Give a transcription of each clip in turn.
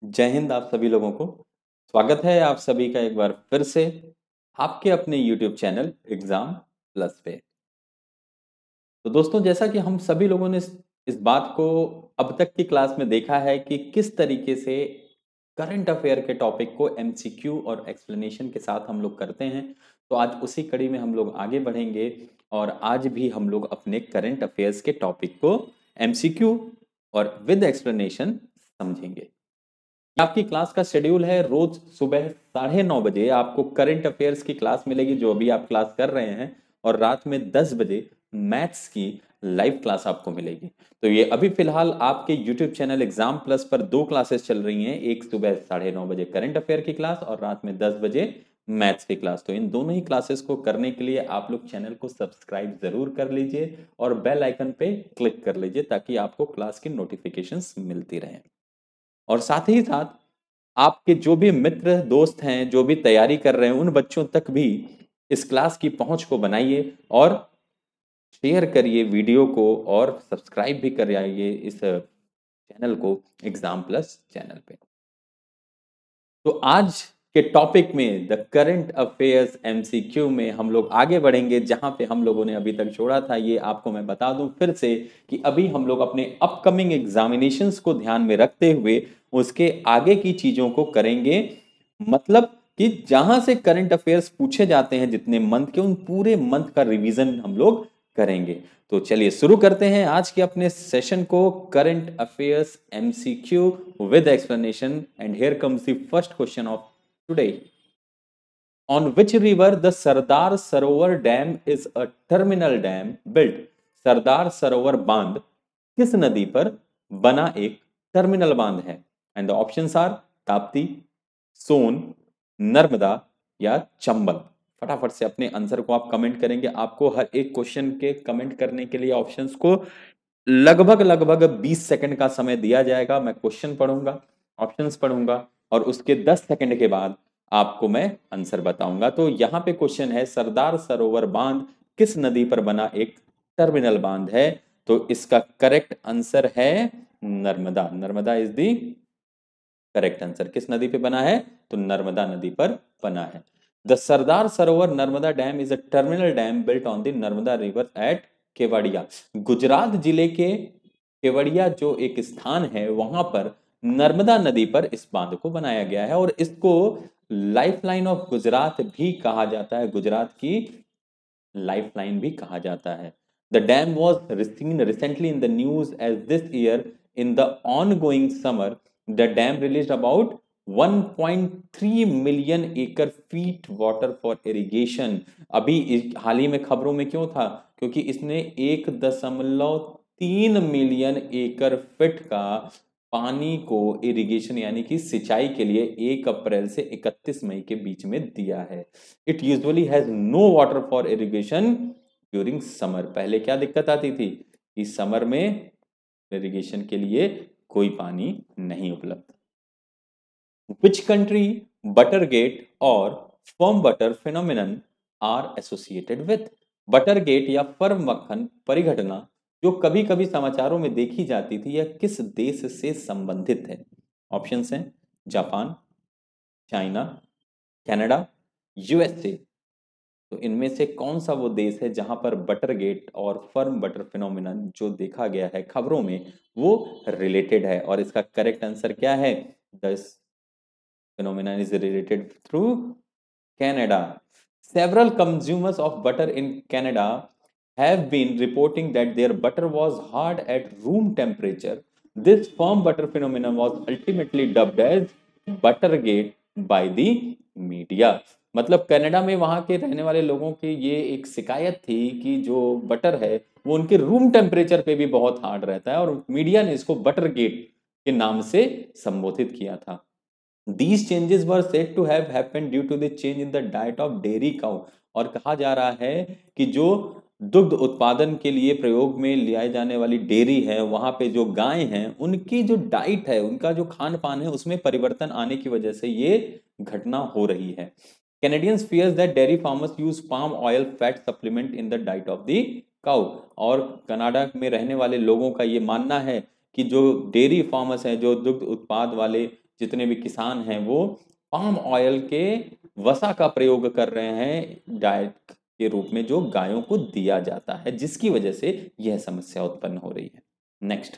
जय हिंद आप सभी लोगों को। स्वागत है आप सभी का एक बार फिर से आपके अपने YouTube चैनल एग्जाम प्लस पे। तो दोस्तों, जैसा कि हम सभी लोगों ने इस बात को अब तक की क्लास में देखा है कि किस तरीके से करंट अफेयर के टॉपिक को एमसीक्यू और एक्सप्लेनेशन के साथ हम लोग करते हैं। तो आज उसी कड़ी में हम लोग आगे बढ़ेंगे और आज भी हम लोग अपने करंट अफेयर्स के टॉपिक को एमसीक्यू और विद एक्सप्लेनेशन समझेंगे। आपकी क्लास का शेड्यूल है, रोज सुबह 9:30 बजे आपको करंट अफेयर्स की क्लास मिलेगी जो अभी आप क्लास कर रहे हैं, और रात में 10 बजे मैथ्स की लाइव क्लास आपको मिलेगी। तो ये अभी फिलहाल आपके यूट्यूब चैनल एग्जाम प्लस पर दो क्लासेस चल रही हैं, एक सुबह 9:30 बजे करंट अफेयर की क्लास और रात में 10 बजे मैथ्स की क्लास। तो इन दोनों ही क्लासेस को करने के लिए आप लोग चैनल को सब्सक्राइब जरूर कर लीजिए और बेल आइकन पे क्लिक कर लीजिए ताकि आपको क्लास की नोटिफिकेशंस मिलती रहें। और साथ ही साथ आपके जो भी मित्र दोस्त हैं जो भी तैयारी कर रहे हैं उन बच्चों तक भी इस क्लास की पहुंच को बनाइए और शेयर करिए वीडियो को और सब्सक्राइब भी करिए इस चैनल को, एग्जाम प्लस चैनल पे। तो आज के टॉपिक में द करंट अफेयर्स एमसीक्यू में हम लोग आगे बढ़ेंगे। जहां पे हम लोगों ने अभी तक छोड़ा था, ये आपको मैं बता दूं फिर से कि अभी हम लोग अपने अपकमिंग एग्जामिनेशंस को ध्यान में रखते हुए उसके आगे की चीजों को करेंगे। मतलब कि जहां से करंट अफेयर्स पूछे जाते हैं जितने मंथ के, उन पूरे मंथ का रिवीजन हम लोग करेंगे। तो चलिए शुरू करते हैं आज के अपने सेशन को, current affairs MCQ with explanation. And here comes the first question of today. On which river the Sardar Sarovar Dam is a terminal dam built? Sardar Sarovar बांध किस नदी पर बना एक टर्मिनल बांध है? And the options are Tapti, Son, Narmada या चंबल। फटाफट से अपने आंसर को आप कमेंट करेंगे। आपको हर एक क्वेश्चन के कमेंट करने के लिए ऑप्शंस को लगभग लगभग 20 सेकंड का समय दिया जाएगा। मैं क्वेश्चन पढ़ूंगा, ऑप्शंस पढ़ूंगा और उसके 10 सेकंड के बाद आपको मैं आंसर बताऊंगा। तो यहां पे क्वेश्चन है, सरदार सरोवर बांध किस नदी पर बना एक टर्मिनल बांध है? तो इसका करेक्ट आंसर है Narmada. Narmada is the correct answer. किस नदी पे बना है? तो नर्मदा नदी पर बना है। The Sardar Sarovar Narmada dam is a terminal dam built on the Narmada river eight Kevadia. Gujarat जिले के केवड़िया जो एक स्थान है वहां पर नर्मदा नदी पर इस बांध को बनाया गया है और इसको लाइफलाइन ऑफ गुजरात भी कहा जाता है। गुजरात की लाइफलाइन भी कहा जाता है। The dam was seen recently in the news as this year in the ongoing summer the dam release about 1.3 million acre feet water for irrigation. अभी हाल ही में खबरों में क्यों था? क्योंकि इसने 1.3 मिलियन एकड़ फीट का पानी को इरिगेशन यानी कि सिंचाई के लिए 1 अप्रैल से 31 मई के बीच में दिया है। It usually has no water for irrigation during summer. पहले क्या दिक्कत आती थी कि समर में इरिगेशन के लिए कोई पानी नहीं उपलब्ध। Which country Buttergate or firm butter phenomenon are associated with? बटरगेट या फर्म मक्खन परिघटना जो कभी कभी समाचारों में देखी जाती थी, यह किस देश से संबंधित है? ऑप्शंस हैं जापान, चाइना, कनाडा, यूएसए। तो इनमें से कौन सा वो देश है जहां पर बटरगेट और फर्म बटर फिनोमिनन जो देखा गया है खबरों में वो रिलेटेड है? और इसका करेक्ट आंसर क्या है? This phenomenon is related through Canada. Several consumers of butter in Canada have been reporting that their butter was hard at room temperature. This firm butter phenomenon was ultimately dubbed as Buttergate by the media. मतलब Canada में वहां के रहने वाले लोगों की ये एक शिकायत थी कि जो बटर है वो उनके रूम टेम्परेचर पे भी बहुत हार्ड रहता है और मीडिया ने इसको बटरगेट के नाम से संबोधित किया था। These changes were said to have happened due to the change in the diet of dairy cow। और कहा जा रहा है कि जो दुग्ध उत्पादन के लिए प्रयोग में लिया जाने वाली डेयरी है वहां पे जो गाय हैं उनकी जो डाइट है, उनका जो खान पान है उसमें परिवर्तन आने की वजह से ये घटना हो रही है। Canadians fears that dairy farmers use palm oil fat supplement in the diet of the cow। और कनाडा में रहने वाले लोगों का ये मानना है कि जो डेयरी फार्मर्स हैं, जो दुग्ध उत्पाद वाले जितने भी किसान हैं वो पाम ऑयल के वसा का प्रयोग कर रहे हैं डाइट के रूप में, जो गायों को दिया जाता है, जिसकी वजह से यह समस्या उत्पन्न हो रही है। Next,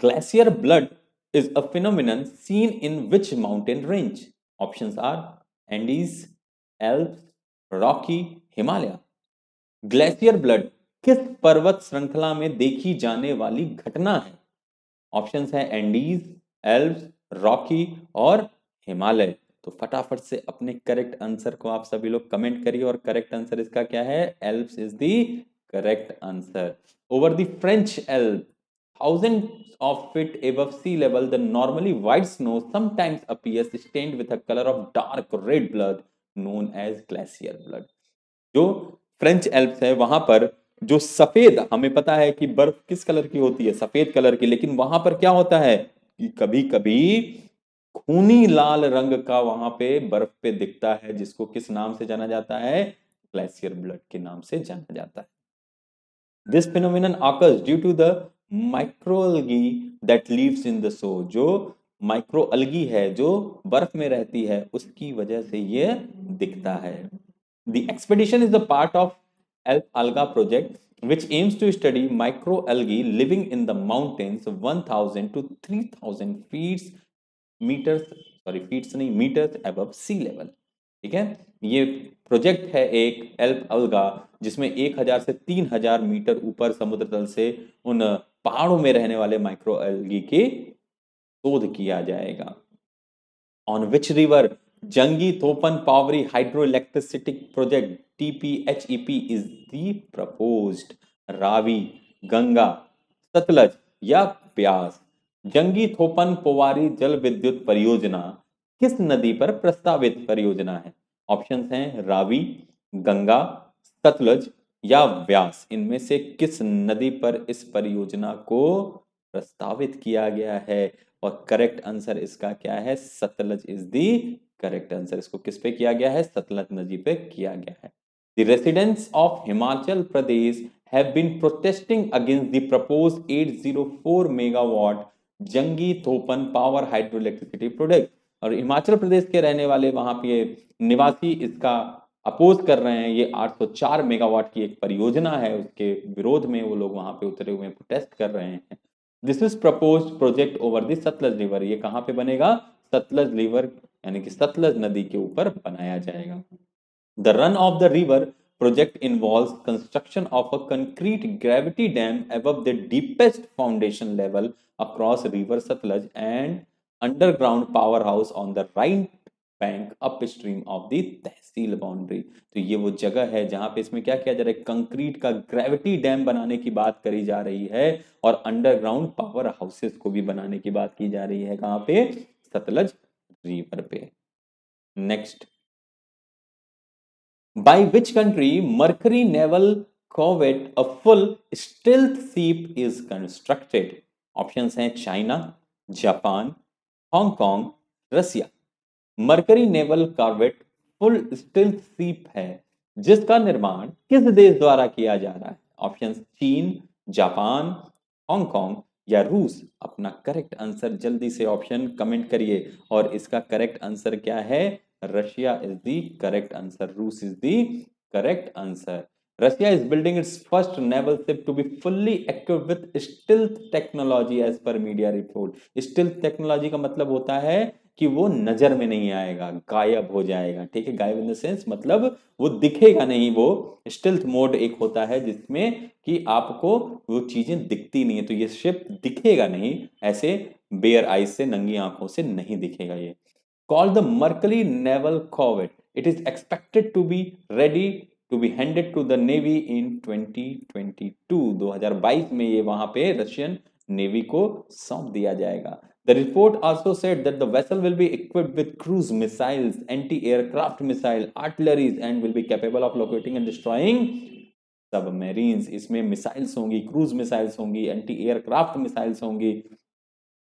glacier blood is a phenomenon seen in which mountain range? Options are Andes, Alps, Rocky, Himalaya. Glacier blood किस पर्वत श्रृंखला में देखी जाने वाली घटना है? ऑप्शंस है एंडीज, एल्प्स, रॉकी और हिमालय। तो फटाफट से अपने करेक्ट आंसर को आप सभी लोग कमेंट करिए, और करेक्ट आंसर इसका क्या है? Alps is the correct answer. Over the French Alp, thousands of feet above sea level, the normally white snow sometimes appears stained with a color of dark red blood known as glacier blood. जो French Alps है वहां पर जो सफेद, हमें पता है कि बर्फ किस कलर की होती है? सफेद कलर की, लेकिन वहां पर क्या होता है कि कभी कभी खूनी लाल रंग का वहां पे बर्फ पे दिखता है, जिसको किस नाम से जाना जाता है? ग्लेशियर ब्लड के नाम से जाना जाता है। This phenomenon occurs due to the microalgae that lives in the soil. जो माइक्रोअल्गी है जो बर्फ में रहती है, उसकी वजह से ये दिखता है। The expedition is a part of Alga project, which aims to study microalgae living in the mountains 1000 to 3000 feet meters above sea level. ठीक है, ये प्रोजेक्ट है एक एल्प अल्गा, जिसमें 1000 से 3000 मीटर ऊपर समुद्र तल से उन पहाड़ों में रहने वाले माइक्रो एल्गी के शोध किया जाएगा। On which river Jangi Thopan Powari hydro electricity project TPHEP is the proposed? Ravi, Ganga, Sutlej या ब्यास? जंगी थोपन पोवारी जल विद्युत परियोजना किस नदी पर प्रस्तावित परियोजना है? ऑप्शंस हैं रावी, गंगा, सतलज या व्यास। इनमें से किस नदी पर इस परियोजना को प्रस्तावित किया गया है? और करेक्ट आंसर इसका क्या है? Sutlej is the correct answer. इसको किस पे किया गया है? सतलज नदी पे किया गया है। The residents of Himachal Pradesh have been protesting against the proposed 804 megawatt Jangi Thopan power hydro electricity project. और हिमाचल प्रदेश के रहने वाले वहां पे निवासी इसका अपोज कर रहे हैं। ये 804 मेगावाट की एक परियोजना है, उसके विरोध में वो लोग वहां पे उतरे हुए प्रोटेस्ट कर रहे हैं। This is proposed project over the Sutlej river. ये कहां पे बनेगा? सतलज रिवर यानी कि सतलज नदी के ऊपर बनाया जाएगा। The run of the river project involves construction of a concrete gravity dam above the deepest foundation level across river Satluj and underground powerhouse on the right bank upstream of the tehsil boundary. तो ये वो जगह है जहां पे इसमें क्या किया जा रहा है? कंक्रीट का ग्रेविटी डैम बनाने की बात करी जा रही है, और अंडरग्राउंड पावर हाउसेस को भी बनाने की बात की जा रही है। कहां पे? सतलज रिवर पे। Next, by which country Mercury naval corvette a full stealth ship is constructed? Options हैं China, Japan, Hong Kong, Russia. Mercury naval corvette full stealth ship है जिसका निर्माण किस देश द्वारा किया जा रहा है? ऑप्शंस चीन, जापान, हांगकांग या रूस। अपना करेक्ट आंसर जल्दी से ऑप्शन कमेंट करिए, और इसका करेक्ट आंसर क्या है? Russia is the correct answer. रूस is the correct answer. Russia is building its first naval ship to be fully equipped with stealth technology as per media report. Stealth technology का मतलब होता है कि वो नजर में नहीं आएगा, गायब हो जाएगा। ठीक है, गायब इन द सेंस मतलब वो दिखेगा नहीं। वो स्टेल्थ मोड एक होता है जिसमें कि आपको वो चीजें दिखती नहीं है, तो ये शिप दिखेगा नहीं, ऐसे बेयर आइज से, नंगी आंखों से नहीं दिखेगा ये। Called the Mercury Naval Corvette, it is expected to be ready to be handed to the Navy in 2022। 2022 में ये वहां पे रशियन नेवी को सौंप दिया जाएगा। The report also said that the vessel will be equipped with cruise missiles, anti-aircraft missile, artilleries and will be capable of locating and destroying submarines। इसमें missiles होंगी, क्रूज मिसाइल्स होंगी, एंटी एयरक्राफ्ट मिसाइल्स होंगी,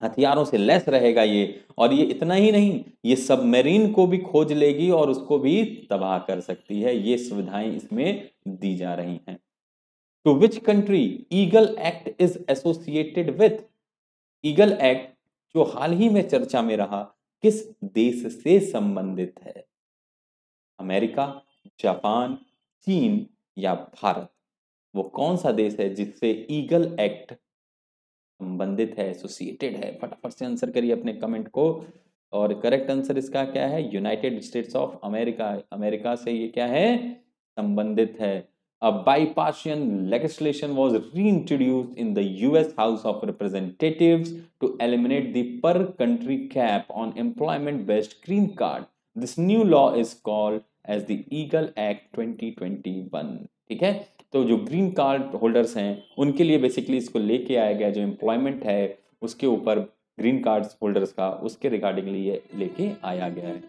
हथियारों से lace रहेगा ये। और ये इतना ही नहीं, ये सबमरीन को भी खोज लेगी और उसको भी तबाह कर सकती है। ये सुविधाएं इसमें दी जा रही हैं। To which country eagle act is associated with? Eagle act जो हाल ही में चर्चा में रहा किस देश से संबंधित है? अमेरिका, जापान, चीन या भारत? वो कौन सा देश है जिससे ईगल एक्ट संबंधित है, एसोसिएटेड है? फटाफट से आंसर करिए अपने कमेंट को। और करेक्ट आंसर इसका क्या है? United states of America. America से ये क्या है? संबंधित है। A bipartisan legislation was reintroduced in the US House of Representatives to eliminate the per country cap on employment based green card. This new law is called as the Eagle Act 2021. ठीक है, तो जो green card holders हैं उनके लिए basically इसको लेके आया गया, जो एम्प्लॉयमेंट है उसके ऊपर ग्रीन कार्ड होल्डर्स का, उसके रिगार्डिंगली ये लेके आया गया है।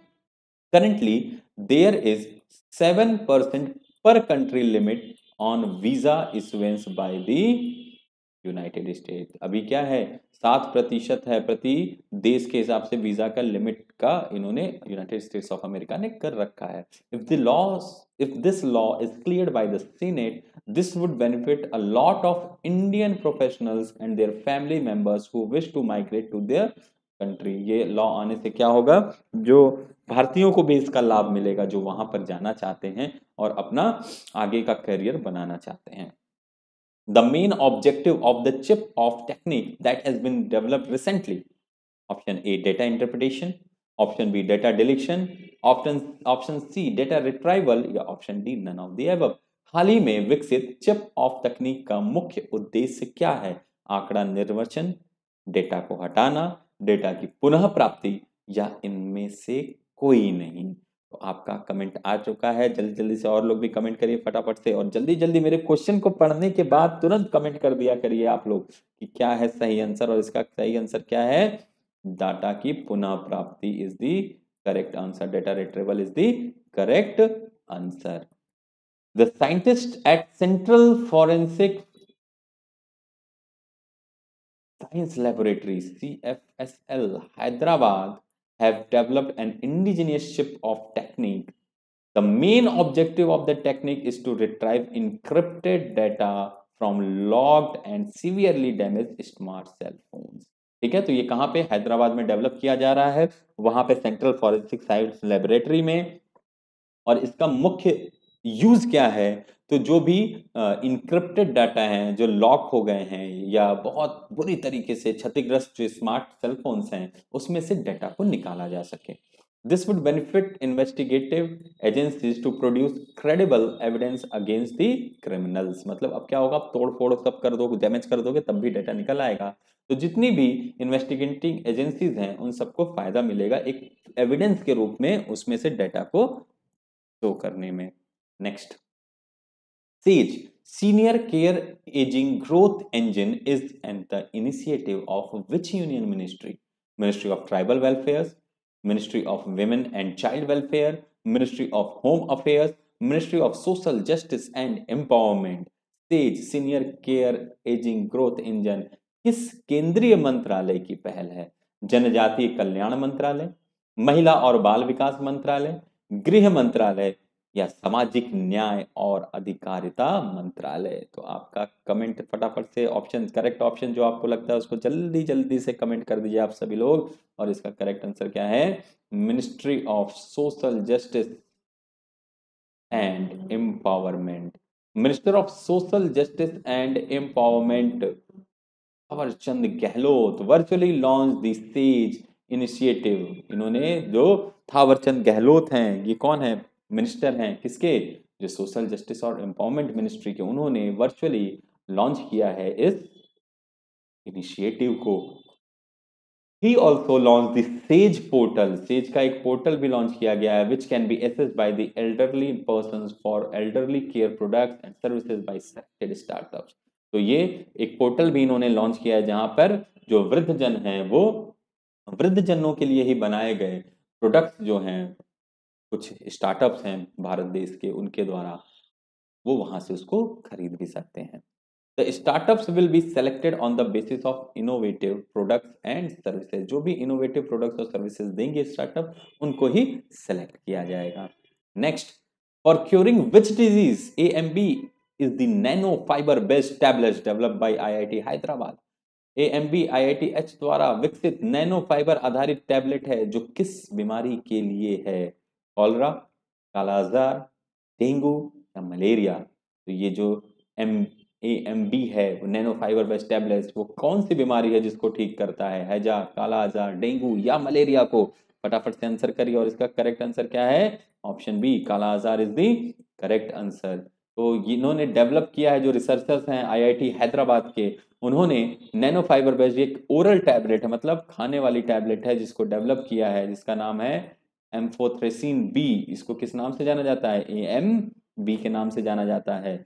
Currently, there is 7% per country limit on visa issuance by the United state. अभी क्या है? 7% है प्रति देश के हिसाब से वीजा का लिमिट का इन्होंने यूनाइटेड स्टेट्स ऑफ अमेरिका ने कर रखा है। If this law is cleared by the Senate, this would benefit a lot of Indian professionals and their family members who wish to migrate to their country. ये law आने से क्या होगा? जो भारतीयों को भी इसका लाभ मिलेगा जो वहां पर जाना चाहते हैं और अपना आगे का करियर बनाना चाहते हैं। The main objective of the chip of technique that has been developed recently: option A, data interpretation; option B, data deletion; option C, data retrieval; या option D, none of the above। हाल ही में विकसित chip off तकनीक का मुख्य उद्देश्य क्या है? आंकड़ा निर्वचन, डेटा को हटाना, डेटा की पुनः प्राप्ति, या इनमें से कोई नहीं। तो आपका कमेंट आ चुका है, जल्दी जल्दी से और लोग भी कमेंट करिए फटाफट से, और जल्दी जल्दी मेरे क्वेश्चन को पढ़ने के बाद तुरंत कमेंट कर दिया करिए आप लोग कि क्या है सही आंसर। और इसका सही आंसर क्या है? डाटा की पुनः प्राप्ति is the correct answer. Data retrieval is the correct answer. The scientist at central forensic science laboratory CFSL Hyderabad have developed an indigenous chip of technique. The main objective of the technique is to retrieve encrypted data from logged and severely damaged smart cell phones. ठीक है, तो ये कहाँ पे? हैदराबाद में develop किया जा रहा है, वहां पे सेंट्रल फॉरेंसिक साइंस लैबोरेटरी में। और इसका मुख्य यूज क्या है? तो जो भी इनक्रिप्टेड डाटा हैं, जो लॉक हो गए हैं या बहुत बुरी तरीके से क्षतिग्रस्त जो स्मार्ट सेल फोन्स हैं, उसमें से डाटा को निकाला जा सके। This would benefit investigative agencies to produce credible evidence against the criminals. मतलब अब क्या होगा? आप तोड़ फोड़ सब कर दोगे, डैमेज कर दोगे, तब भी डाटा निकल आएगा। तो जितनी भी इन्वेस्टिगेटिंग एजेंसीज हैं उन सबको फायदा मिलेगा एक एविडेंस के रूप में उसमें से डाटा को शो करने में। Next, SAGE Senior Care Aging Growth Engine is the initiative of which union ministry? Ministry of Tribal Welfare, Ministry of Women and Child Welfare, Ministry of Home Affairs, Ministry of Social Justice and Empowerment। SAGE Senior Care Aging Growth Engine किस केंद्रीय मंत्रालय की पहल है? जनजातीय कल्याण मंत्रालय, महिला और बाल विकास मंत्रालय, गृह मंत्रालय, या सामाजिक न्याय और अधिकारिता मंत्रालय? तो आपका कमेंट फटाफट से ऑप्शन, करेक्ट ऑप्शन जो आपको लगता है उसको जल्दी जल्दी से कमेंट कर दीजिए आप सभी लोग। और इसका करेक्ट आंसर क्या है? Ministry of social justice and empowerment. Minister of social justice and empowerment Thawarchand Gehlot virtually launch the sage initiative. इन्होंने, जो थावरचंद गहलोत हैं, ये कौन है? मिनिस्टर हैं किसके? जो सोशल जस्टिस और एम्पावरमेंट मिनिस्ट्री के, उन्होंने वर्चुअली लॉन्च किया है इस इनिशिएटिव को। He also launch the sage portal. Says का एक पोर्टल भी लॉन्च किया गया है which can be accessed by the elderly persons for elderly care products and services by selected startups. तो ये एक पोर्टल भी इन्होंने लॉन्च किया है जहां पर जो वृद्धजन हैं वो वृद्धजनों के लिए ही बनाए गए प्रोडक्ट्स जो हैं, कुछ स्टार्टअप्स हैं भारत देश के, उनके द्वारा वो वहां से उसको खरीद भी सकते हैं। The startups will be selected on the basis of innovative products and services. जो भी इनोवेटिव प्रोडक्ट्स और सर्विसेज देंगे स्टार्टअप, उनको ही सेलेक्ट किया जाएगा। Next, for curing which disease AMB is the nano fiber based tablets developed by IIT Hyderabad। AMB IITH द्वारा विकसित nano fibre आधारित टैबलेट है जो किस बीमारी के लिए है? कॉलरा, कालाजार, डेंगू या मलेरिया? तो ये जो AMB है नैनो फाइबर बेस्ड टैबलेट्स, वो कौन सी बीमारी है जिसको ठीक करता है? हैजा, काला आजार, डेंगू या मलेरिया को? फटाफट से आंसर करिए और इसका करेक्ट आंसर क्या है? ऑप्शन बी, काला आजार इज द करेक्ट आंसर। तो इन्होंने डेवलप किया है, जो रिसर्चर्स हैं IIT हैदराबाद के, उन्होंने नैनो फाइबर बेस्ड एक ओरल टैबलेट है, मतलब खाने वाली टैबलेट है, जिसको डेवलप किया है, जिसका नाम है एम्फोथ्रेसिन बी। इसको किस नाम से जाना जाता है? AMB के नाम से जाना जाता है।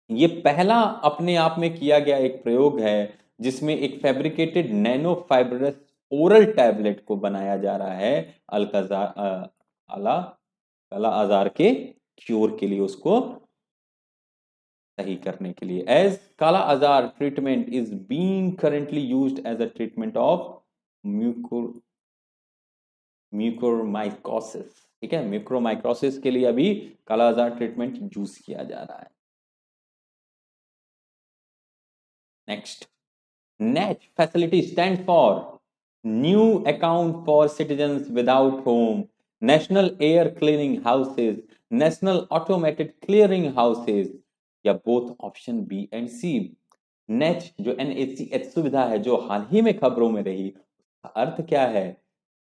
ये पहला अपने आप में किया गया एक प्रयोग है जिसमें एक fabricated nano fibrous oral tablet को बनाया जा रहा है काला आजार के क्योर के लिए, उसको सही करने के लिए। As kala azar treatment is being currently used as a treatment of mucormycosis. ठीक है, म्यूकोरमाइकोसिस के लिए अभी काला आजार ट्रीटमेंट यूज किया जा रहा है। Next, NACH facility stands for New Account for Citizens Without Home, National Air Clearing Houses, National Automated Clearing Houses, या both option B and C. NACH जो NACH सुविधा है जो हाल ही में खबरों में रही, अर्थ क्या है?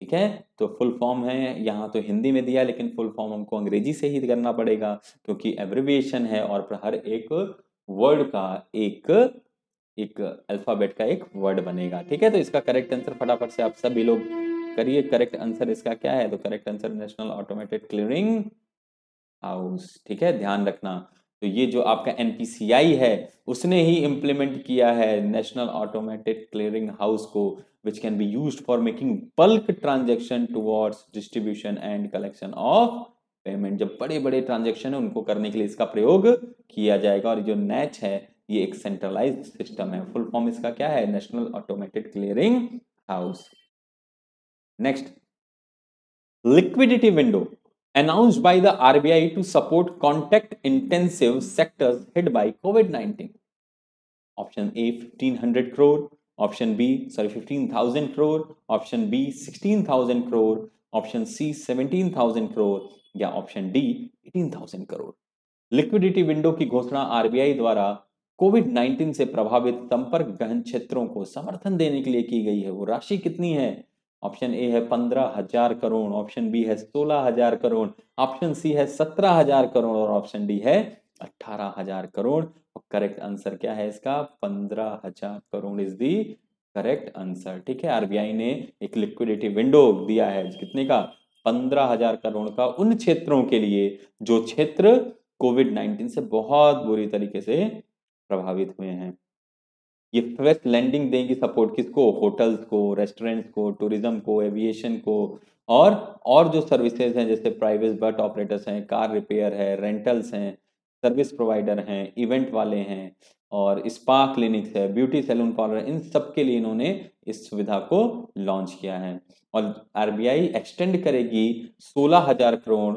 ठीक है, तो फुल फॉर्म है, यहाँ तो हिंदी में दिया लेकिन फुल फॉर्म हमको अंग्रेजी से ही करना पड़ेगा क्योंकि एब्रिविएशन है और हर एक वर्ड का एक अल्फाबेट का एक वर्ड बनेगा। ठीक है, तो इसका करेक्ट आंसर फटाफट से आप सभी लोग करिए। करेक्ट आंसर इसका क्या है? तो correct answer national automated clearing house. ठीक है, ध्यान रखना। तो ये जो आपका NPCI है उसने ही इंप्लीमेंट किया है नेशनल ऑटोमेटेड क्लियरिंग हाउस को, which can be used for making bulk transaction towards distribution and collection of payment. जब बड़े बड़े ट्रांजेक्शन है उनको करने के लिए इसका प्रयोग किया जाएगा। और जो NACH है ये एक सेंट्रलाइज्ड सिस्टम है। फुल फॉर्म इसका क्या है? National automated clearing house. Next, liquidity window announced by the RBI to support contact intensive sectors hit by COVID-19. Option A 1500 crore, option B 15,000 crore, option B 16,000 crore, option C 17,000 crore या option D 18,000 crore. Liquidity window की घोषणा RBI द्वारा कोविड-19 से प्रभावित संपर्क गहन क्षेत्रों को समर्थन देने के लिए की गई है। वो राशि कितनी है? ऑप्शन ए है 15,000 करोड़, ऑप्शन बी है 16,000 करोड़, ऑप्शन सी है 17,000 करोड़ और ऑप्शन डी है 18,000 करोड़। और करेक्ट आंसर क्या है इसका? 15,000 crore is the correct answer. ठीक है, आरबीआई ने एक लिक्विडिटी विंडो दिया है कितने का? 15,000 करोड़ का, उन क्षेत्रों के लिए जो क्षेत्र कोविड-19 से बहुत बुरी तरीके से प्रभावित हुए हैं। ये फर्स्ट लैंडिंग देंगी सपोर्ट किसको? होटल्स को, रेस्टोरेंट्स को, टूरिज्म को, एविएशन को और जो सर्विसेज हैं जैसे प्राइवेट बस ऑपरेटर्स हैं, कार रिपेयर है, रेंटल्स हैं, सर्विस प्रोवाइडर हैं, इवेंट वाले हैं और स्पा क्लिनिक्स है, ब्यूटी सैलून पार्लर, इन सब के लिए इन्होंने इस सुविधा को लॉन्च किया है। और आरबीआई एक्सटेंड करेगी 16,000 करोड़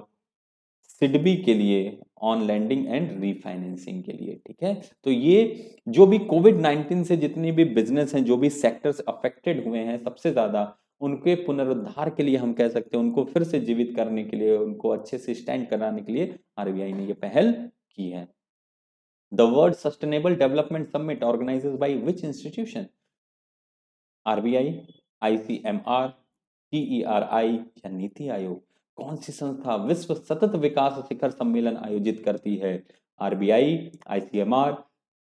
सिडबी के लिए ऑन लैंडिंग एंड रीफाइनेंसिंग के लिए। ठीक है, तो ये जो भी कोविड-19 से जितनी भी बिजनेस हैं, जो भी सेक्टर्स अफेक्टेड हुए हैं सबसे ज्यादा, उनके पुनरुद्धार के लिए हम कह सकते हैं, उनको फिर से जीवित करने के लिए, उनको अच्छे से स्टैंड कराने के लिए आरबीआई ने ये पहल की है। The world sustainable development summit organised by which institution? RBI, ICMR, TERI या नीति आयोग? कौन सी संस्था विश्व सतत विकास शिखर सम्मेलन आयोजित करती है? आरबीआई, ICMR,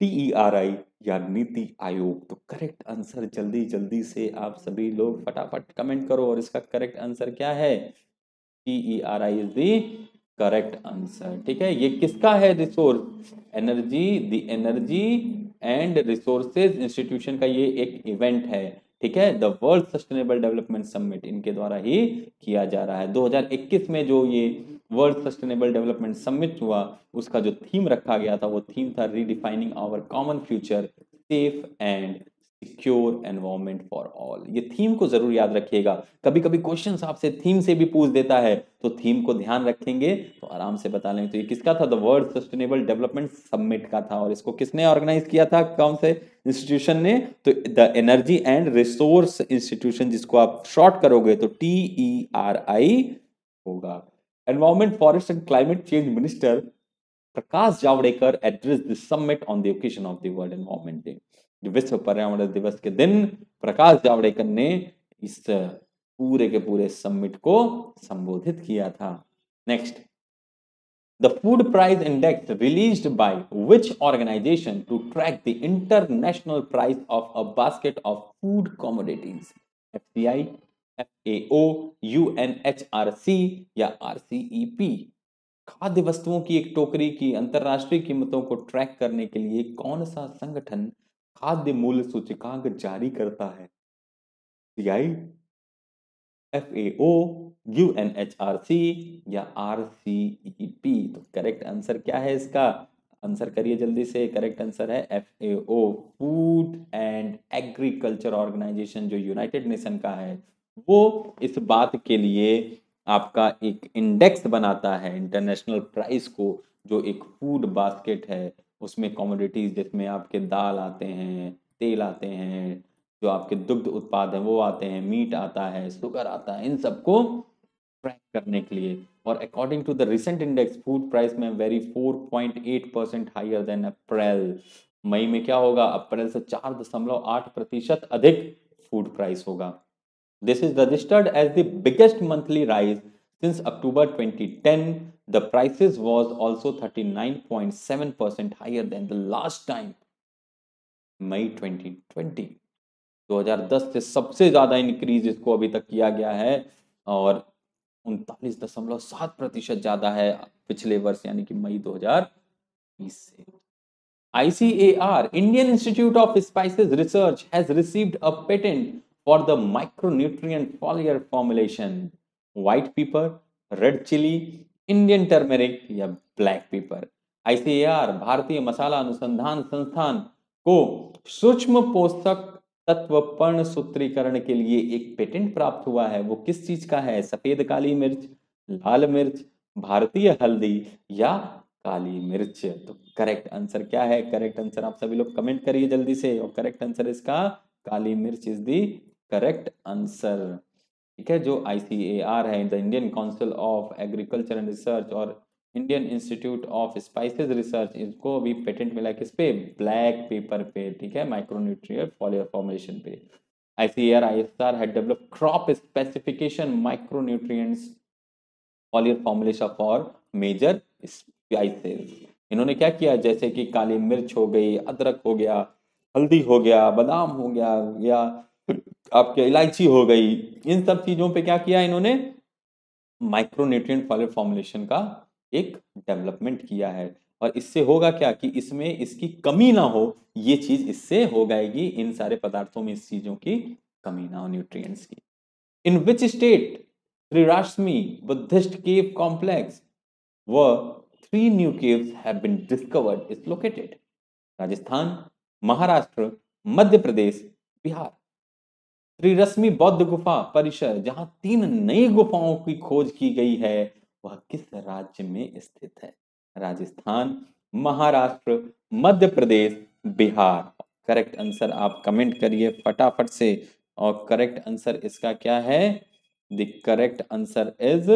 TERI या नीति आयोग? तो करेक्ट आंसर जल्दी जल्दी से आप सभी लोग फटाफट कमेंट करो और इसका करेक्ट आंसर क्या है? TERI is the correct answer. ठीक है, ये किसका है? Resource energy, the energy and resources institution का ये एक इवेंट है। ठीक है, the world sustainable development summit इनके द्वारा ही किया जा रहा है। 2021 में जो ये वर्ल्ड सस्टेनेबल डेवलपमेंट समिट हुआ, उसका जो थीम रखा गया था वो थीम था redefining our common future, safe and secure environment for all. ये थीम को जरूर याद रखिएगा, कभी कभी क्वेश्चन आपसे थीम से भी पूछ देता है, तो थीम को ध्यान रखेंगे तो आराम से बता लेंगे। तो ये किसका था? The world sustainable development summit का था, और इसको किसने ऑर्गेनाइज किया था, कौन से इंस्टीट्यूशन ने? तो the energy and resource institution, जिसको आप शॉर्ट करोगे तो TERI होगा। Environment, forest and climate change minister Prakash Javadekar address the summit on the occasion of the world environment day. विश्व पर्यावरण दिवस के दिन प्रकाश जावड़ेकर ने इस पूरे के पूरे समिट को संबोधित किया था। Next, the food price index released by which organisation to track the international price of a basket of food commodities? FCI, FAO, UNHRC या RCEP? खाद्य वस्तुओं की एक टोकरी की अंतरराष्ट्रीय कीमतों को ट्रैक करने के लिए कौन सा संगठन खाद्य मूल्य सूचकांक जारी करता है? CI, FAO, UNHRC या RCEP? तो करेक्ट आंसर क्या है इसका? आंसर करिए जल्दी से। करेक्ट आंसर है FAO, food and agriculture organisation, जो यूनाइटेड नेशन का है। वो इस बात के लिए आपका एक इंडेक्स बनाता है इंटरनेशनल प्राइस को, जो एक फूड बास्केट है, उसमें कमोडिटीज जिसमें आपके दाल आते हैं, तेल आते हैं, जो आपके दुग्ध उत्पाद हैं वो आते हैं, मीट आता है, शुगर आता है, इन सबको ट्रैक करने के लिए। और according to the recent index, food price में वेरी 4.8% हाइयर देन अप्रैल। मई में क्या होगा? अप्रैल से 4.8% अधिक फूड प्राइस होगा। This is registered as the biggest monthly rise since October 2010. The prices was also 39.7% higher than the last time, मई 2020। 2010 से सबसे ज्यादा इंक्रीज इसको अभी तक किया गया है, और 39.7% ज्यादा है पिछले वर्ष यानी कि मई 2020 से। ICAR, Indian Institute of Spices Research, has received a patent for the micronutrient foliar formulation. White pepper, red chili, Indian turmeric या black pepper? ICAR, भारतीय मसाला अनुसंधान संस्थान, को सूक्ष्म पोषक तत्व पर्ण सूत्रीकरण के लिए एक पेटेंट प्राप्त हुआ है। वो किस चीज का है? सफेद काली मिर्च, लाल मिर्च, भारतीय हल्दी या काली मिर्च? तो करेक्ट आंसर क्या है? करेक्ट आंसर आप सभी लोग कमेंट करिए जल्दी से, और करेक्ट आंसर इसका काली मिर्च इज दी करेक्ट आंसर। ठीक है, जो ICAR है, the Indian council of agriculture and research, और Indian institute of spices research, इसको अभी पेटेंट मिला किस पे? ब्लैक पेपर पे। ठीक है, माइक्रोन्यूट्रिएंट फॉलियर फॉर्मुलेशन पे। ICAR ISR had developed crop specification micronutrients foliar formulation for major spices। इन्होंने क्या किया? जैसे कि काली मिर्च हो गई, अदरक हो गया, हल्दी हो गया, बादाम हो गया, या आपके इलायची हो गई, इन सब चीजों पे क्या किया इन्होंने? माइक्रोन्यूट्रिएंट फॉलियर फॉर्मुलेशन का एक डेवलपमेंट किया है। और इससे होगा क्या कि इसमें इसकी कमी ना हो, ये चीज इससे हो जाएगी, इन सारे पदार्थों में इस चीजों की कमी ना हो, न्यूट्रिएंट्स की। In which state Trirashmi Buddhist cave complex व 3 new caves have been discovered is located? Rajasthan, Maharashtra, Madhya Pradesh, Bihar? Trirashmi बौद्ध गुफा परिसर, जहां 3 नई गुफाओं की खोज की गई है, वह किस राज्य में स्थित है? राजस्थान, महाराष्ट्र, मध्य प्रदेश, बिहार? करेक्ट आंसर आप कमेंट करिए फटाफट से, और करेक्ट आंसर इसका क्या है? द करेक्ट आंसर इज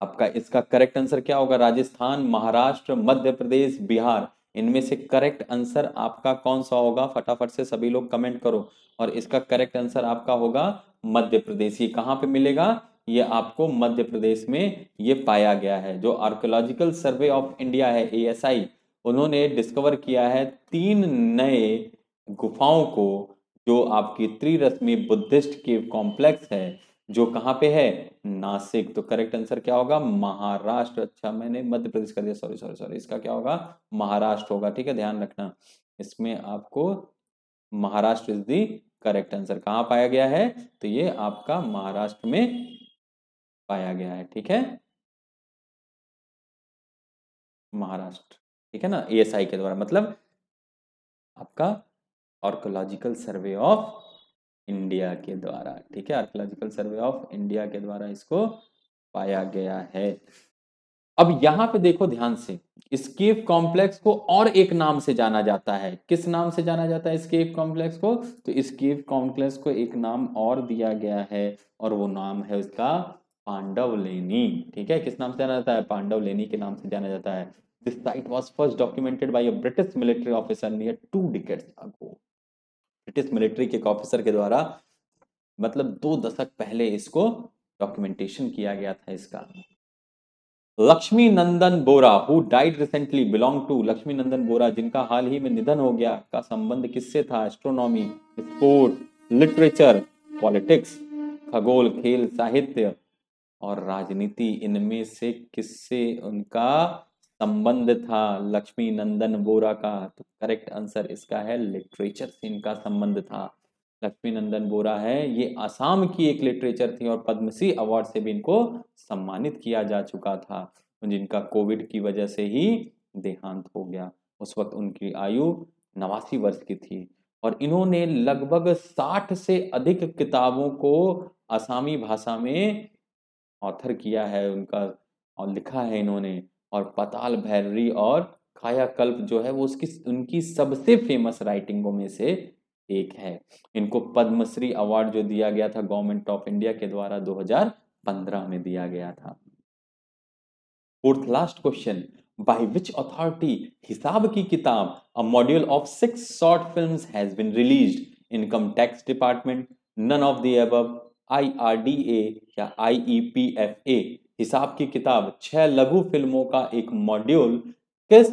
आपका, इसका करेक्ट आंसर क्या होगा? राजस्थान, महाराष्ट्र, मध्य प्रदेश, बिहार, इनमें से करेक्ट आंसर आपका कौन सा होगा? फटाफट से सभी लोग कमेंट करो। और इसका करेक्ट आंसर आपका होगा मध्य प्रदेश। ये कहां पे मिलेगा? ये आपको मध्य प्रदेश में ये पाया गया है। जो आर्कियोलॉजिकल सर्वे ऑफ इंडिया है, ASI, उन्होंने डिस्कवर किया है 3 नए गुफाओं को, जो आपकी त्रिरश्मि बुद्धिस्ट केव कॉम्प्लेक्स है, जो कहां पे है? नासिक। तो करेक्ट आंसर क्या होगा? महाराष्ट्र। अच्छा, मैंने मध्य प्रदेश कर दिया, सॉरी सॉरी सॉरी, इसका क्या होगा? महाराष्ट्र होगा। ठीक है, ध्यान रखना, इसमें आपको Maharashtra is the correct answer. कहां पाया गया है? तो ये आपका महाराष्ट्र में पाया गया है। ठीक है, महाराष्ट्र। ठीक है ना, ASI के द्वारा, मतलब आपका आर्कोलॉजिकल सर्वे ऑफ इंडिया के द्वारा, ठीक है, आर्कोलॉजिकल सर्वे ऑफ इंडिया के द्वारा इसको पाया गया है। अब यहां पे देखो ध्यान से, इस केव कॉम्प्लेक्स को और एक नाम से जाना जाता है। किस नाम से जाना जाता है इस केव कॉम्प्लेक्स को? तो इस केव कॉम्प्लेक्स को एक नाम और दिया गया है और वो नाम है उसका पांडवलेनी, ठीक है। किस नाम से जाना जाता है? पांडवलेनी के नाम से जाना जाता है। This site was first documented by a British military officer near 2 decades ago. British military के एक ऑफिसर के द्वारा मतलब 2 दशक पहले इसको डॉक्यूमेंटेशन किया गया था इसका। Lakshmi Nandan Bora who died recently belong to, Lakshmi Nandan Bora जिनका हाल ही में निधन हो गया, का संबंध किससे था? एस्ट्रोनॉमी, स्पोर्ट, लिटरेचर, पॉलिटिक्स, खगोल, खेल, साहित्य और राजनीति, इनमें से किससे उनका संबंध था लक्ष्मी नंदन बोरा का? तो करेक्ट आंसर इसका है लिटरेचर से इनका संबंध था। लक्ष्मी नंदन बोरा है, ये आसाम की एक लिटरेचर थी और पद्मश्री अवार्ड से भी इनको सम्मानित किया जा चुका था, जिनका कोविड की वजह से ही देहांत हो गया। उस वक्त उनकी आयु 89 वर्ष की थी और इन्होंने लगभग 60 से अधिक किताबों को आसामी भाषा में ऑथर किया है उनका और लिखा है इन्होंने। और पाताल भैरवी और कायाकल्प जो है वो उसकी उनकी सबसे फेमस राइटिंगों में से एक है। इनको पद्मश्री अवार्ड जो दिया गया था गवर्नमेंट ऑफ इंडिया के द्वारा 2015 में दिया गया था। Fourth last question, by which authority Hisab ki Kitab a module of 6 short films has been released? Income tax department, none of the above, IRDA या IEPFA? हिसाब की किताब 6 लघु फिल्मों का एक मॉड्यूल किस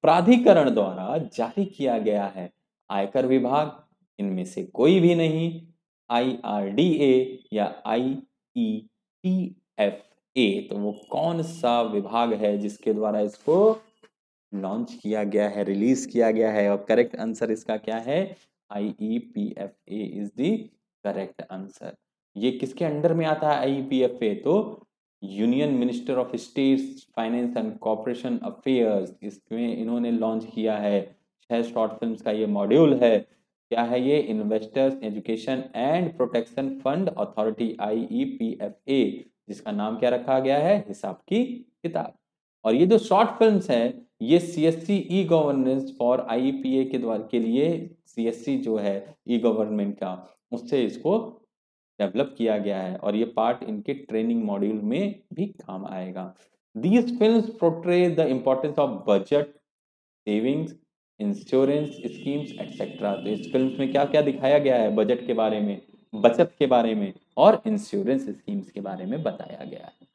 प्राधिकरण द्वारा जारी किया गया है? आयकर विभाग, इनमें से कोई भी नहीं, IRDA या IEPFA। तो वो कौन सा विभाग है जिसके द्वारा इसको लॉन्च किया गया है, रिलीज किया गया है? और करेक्ट आंसर इसका क्या है? IEPFA is the correct answer. ये किसके अंडर में आता है IEPFA? तो union minister of states finance and corporation affairs, इसमें इन्होंने लॉन्च किया है। 6 शॉर्ट फिल्म्स का ये मॉड्यूल है। क्या है ये? Investors education and protection fund authority, IEPFA, जिसका नाम क्या रखा गया है? हिसाब की किताब। और ये जो शॉर्ट फिल्म्स है ये CSC e governance for IEPA के द्वारा के लिए, CSC जो है ई गवर्नमेंट का, उससे इसको डेवलप किया गया है और ये पार्ट इनके ट्रेनिंग मॉड्यूल में भी काम आएगा। These films portray the importance of budget, savings, insurance schemes etcetera. तो इस फिल्म में क्या क्या दिखाया गया है? बजट के बारे में, बचत के बारे में और इंश्योरेंस स्कीम्स के बारे में बताया गया है।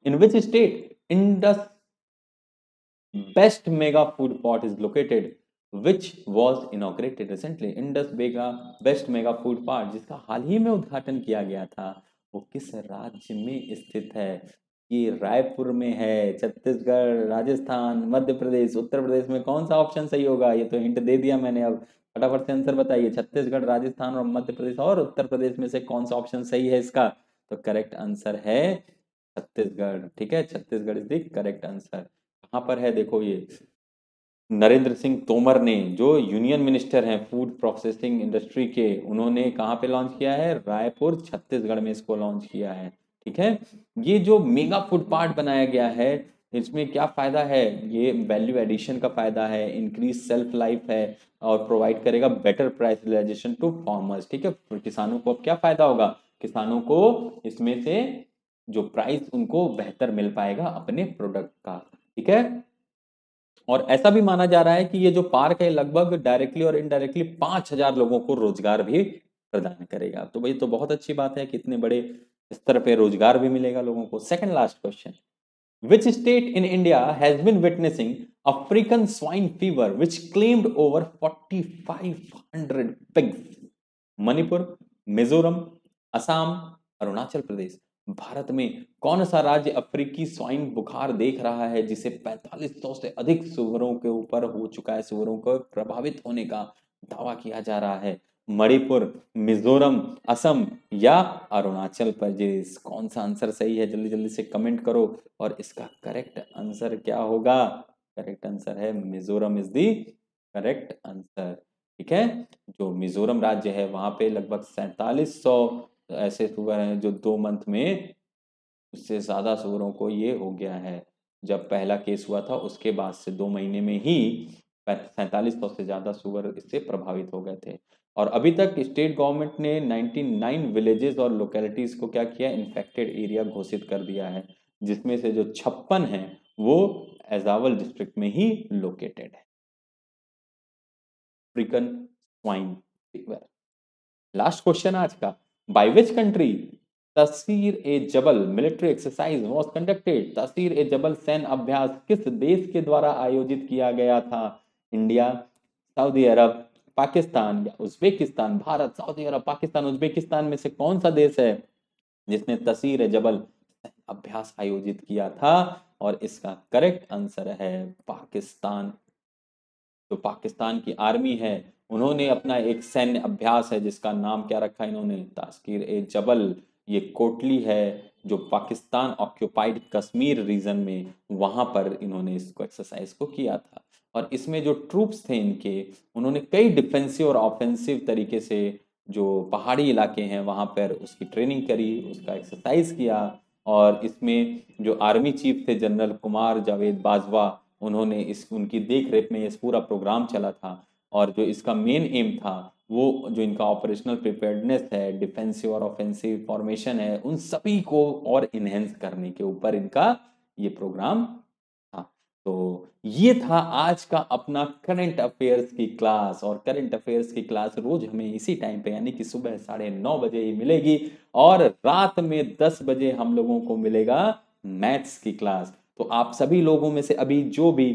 In which state Indus best mega food पॉट is located, which was inaugurated recently? Indus best mega food park जिसका हाल ही में उद्घाटन किया गया था, वो किस राज्य में स्थित है? ये रायपुर में है। छत्तीसगढ़, राजस्थान, मध्य प्रदेश, उत्तर प्रदेश में कौन सा ऑप्शन सही होगा? ये तो हिंट दे दिया मैंने, अब फटाफट से आंसर बताइए। छत्तीसगढ़, राजस्थान और मध्य प्रदेश और उत्तर प्रदेश में से कौन सा ऑप्शन सही है इसका? तो करेक्ट आंसर है छत्तीसगढ़, ठीक है, Chhattisgarh is the correct answer. कहाँ पर है देखो, ये नरेंद्र सिंह तोमर ने, जो यूनियन मिनिस्टर हैं फूड प्रोसेसिंग इंडस्ट्री के, उन्होंने कहाँ पे लॉन्च किया है? रायपुर, छत्तीसगढ़ में इसको लॉन्च किया है, ठीक है। ये जो मेगा फूड पार्क बनाया गया है, इसमें क्या फायदा है? ये वैल्यू एडिशन का फायदा है, इंक्रीज सेल्फ लाइफ है और प्रोवाइड करेगा better price realisation to farmers, ठीक है। किसानों को अब क्या फायदा होगा? किसानों को इसमें से जो प्राइस उनको बेहतर मिल पाएगा अपने प्रोडक्ट का, ठीक है। और ऐसा भी माना जा रहा है कि ये जो पार्क है लगभग डायरेक्टली और इनडायरेक्टली 5000 लोगों को रोजगार भी प्रदान करेगा। तो भाई तो बहुत अच्छी बात है कि इतने बड़े स्तर पे रोजगार भी मिलेगा लोगों को। Second last question, which state in India has been witnessing African swine fever which claimed over 4500 pigs? Manipur, Mizoram, Assam, Arunachal Pradesh. Bharat में कौन सा राज्य अफ्रीकी स्वाइन बुखार देख रहा है जिसे 4500 से अधिक सुअरों के ऊपर हो चुका है, सुअरों को प्रभावित होने का दावा किया जा रहा है? मणिपुर, मिजोरम, असम या अरुणाचल प्रदेश? कौन सा आंसर सही है? जल्दी जल्दी से कमेंट करो। और इसका करेक्ट आंसर क्या होगा? करेक्ट आंसर है Mizoram is the correct answer, ठीक है। जो मिजोरम राज्य है वहां पे लगभग 4700 ऐसे सुअर हैं जो 2 मंथ में, उससे ज्यादा सुअरों को ये हो गया है। जब पहला केस हुआ था उसके बाद से 2 महीने में ही 4700 से ज्यादा सुअर इससे प्रभावित हो गए थे। और अभी तक स्टेट गवर्नमेंट ने 99 विलेजेस और लोकेलिटीज को क्या किया, इन्फेक्टेड एरिया घोषित कर दिया है, जिसमें से जो 56 है वो एजावल डिस्ट्रिक्ट में ही लोकेटेड है। African swine fever. Last question आज का, बाय विच कंट्री तसीर ए जबल मिलिट्री एक्सरसाइज वाज कंडक्टेड। तसीर ए जबल सैन्य अभ्यास किस देश के द्वारा आयोजित किया गया था? इंडिया, सऊदी अरब, पाकिस्तान या उज्बेकिस्तान। भारत, सऊदी अरब, पाकिस्तान, उज्बेकिस्तान में से कौन सा देश है जिसने तसीर ए जबल अभ्यास आयोजित किया था? और इसका करेक्ट आंसर है पाकिस्तान। जो पाकिस्तान की आर्मी है उन्होंने अपना एक सैन्य अभ्यास है जिसका नाम क्या रखा इन्होंने, तास्कीर ए जबल। ये कोटली है जो पाकिस्तान ऑक्यूपाइड कश्मीर रीजन में, वहां पर इन्होंने इसको एक्सरसाइज को किया था। और इसमें जो ट्रूप्स थे इनके, उन्होंने कई डिफेंसिव और ऑफेंसिव तरीके से जो पहाड़ी इलाके हैं वहां पर उसकी ट्रेनिंग करी, उसका एक्सरसाइज किया। और इसमें जो आर्मी चीफ थे जनरल कुमार जावेद बाजवा, उन्होंने इस उनकी देख रेख में इस पूरा प्रोग्राम चला था। और जो इसका मेन एम था वो जो इनका ऑपरेशनल प्रिपेयर्डनेस है, डिफेंसिव और ऑफेंसिव फॉर्मेशन है, उन सभी को और इनहेंस करने के ऊपर इनका ये प्रोग्राम था। तो ये था आज का अपना करंट अफेयर्स की क्लास। और करंट अफेयर्स की क्लास रोज हमें इसी टाइम पे यानी कि सुबह 9:30 बजे ही मिलेगी, और रात में 10 बजे हम लोगों को मिलेगा मैथ्स की क्लास। तो आप सभी लोगों में से अभी जो भी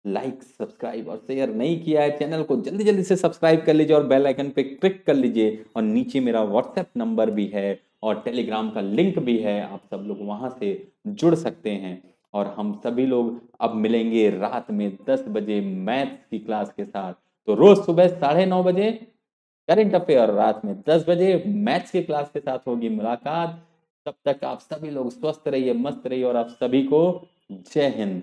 लाइक, सब्सक्राइब और शेयर नहीं किया है चैनल को, जल्दी जल्दी से सब्सक्राइब कर लीजिए और बेल आइकन पे क्लिक कर लीजिए। और नीचे मेरा व्हाट्सएप नंबर भी है और टेलीग्राम का लिंक भी है, आप सब लोग वहां से जुड़ सकते हैं। और हम सभी लोग अब मिलेंगे रात में 10 बजे मैथ्स की क्लास के साथ। तो रोज सुबह 9:30 बजे करंट अफेयर, रात में 10 बजे मैथ्स की क्लास के साथ होगी मुलाकात। तब तक आप सभी लोग स्वस्थ रहिए, मस्त रहिए, और आप सभी को जय हिंद।